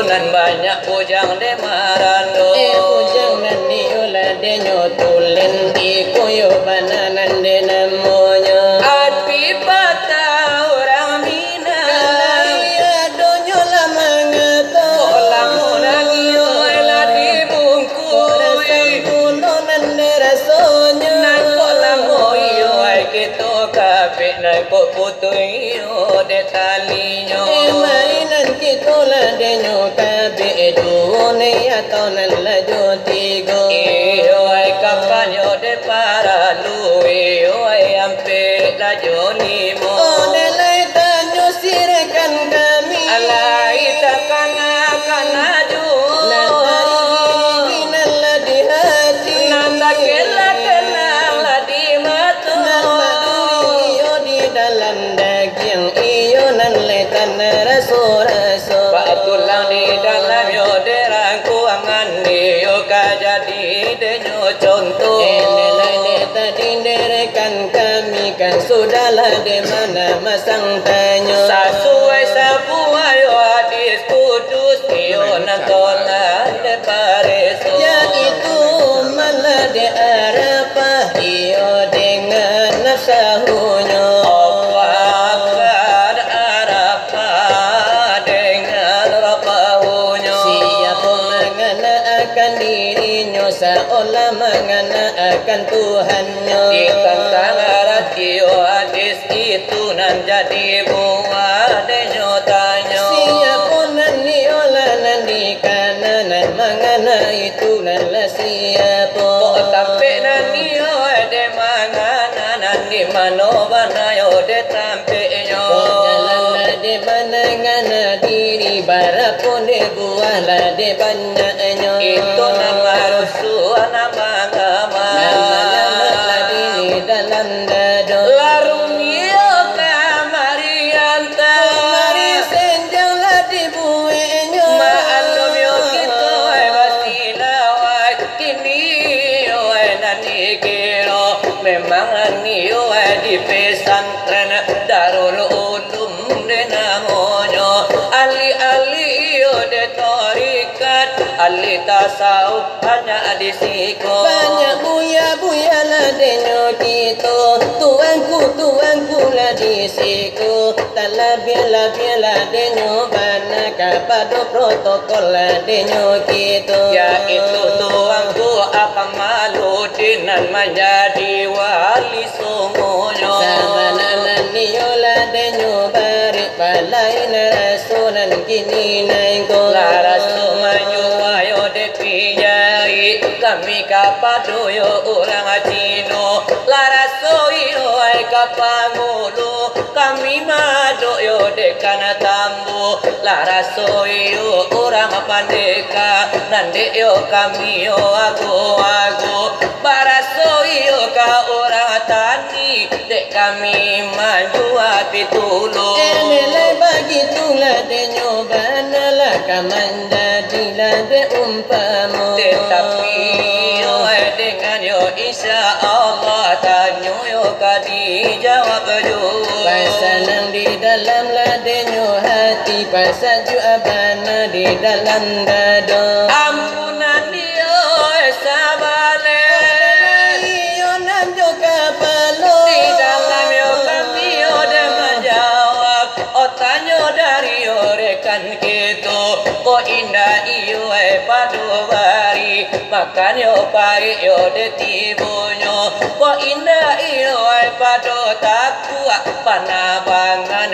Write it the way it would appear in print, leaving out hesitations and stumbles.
nan banyak bujang de marando bujang nan diolah de nyotulen di koyo bananan de namonyo api patah orang Minang kalaya donyo lamangato lamunan iyo elah dibungkui kulonan de rasonyo nan kok lamu iyo ay kita kabeh nan kok putu iyo de talinyo mainan kitola de nyokabe dunia tonan la jotigo iyo ay kapanyo de para lu iyo ay ampe la jolimo onelai tanyo sirekan kami alai takana kanaju nala di hati nanda kela kenal la di mata iyo di dalam daging iyo nan letan raso-raso tulang di dalam yo derangku angan yo kajadi denyo contoh enelai deta dinderekan kami kan sudahlah di mana masang tanyo sasuai sabuai yo hadis kudus yo nantolan de pareso ya itu malah di arafah iyo dengan nafsahunya seolah mengana akan Tuhannya ikan tangarat iyo hadis itu nan jadi buah de nyotanya siapunan niola nan di kanan mengana itu nan la siapo kok tampe nan iyo de mangana nan di mano banayo de tampe nyo jalan de manangana diri barapun de buah la de banyaknya itu nama rusuh nama agama nama di dalam dado larung iyo kamarianta mari senjang la di buenyo maandom yo kita wasilawai kini yo nani kiro memang ani yo di pesantren Darul Ulum de namonyo ali-ali yo de tarikat ali tasawuf hanya di siko banyak buya-buya lah denyo kita tuanku lah di siku tala biela denyo bana kapado protokol lah denyo kita ya itu tuanku apa malu dinan menjadi wali semuanya sabananan niyola denyo bari balai narasunan kini naingko larasu manyuwayo de pijai kami kapadoyo orang Cino larasu iyo ay kapangulu kami madoyo de kana tambu larasu iyo orang pandeka nande yo kami yo ago baraso iyo ka orang tani de kami manjua pitulu enelai bagi tulah denyo banalah kamanda dilade umpamu tetapi yo dengan yo insya Allah tanyo yo kadi jawab jo pasanang di dalam ladenyo hati pasaju abana di dalam dado ampunan dia sabale iyo namjo kapalo di dalam yo kami yo de menjawab otanyo dari yo rekan gitu ko indah iyo padu bari makan yo pari yo de tibunyo ko indah iyo padu takwa panabangan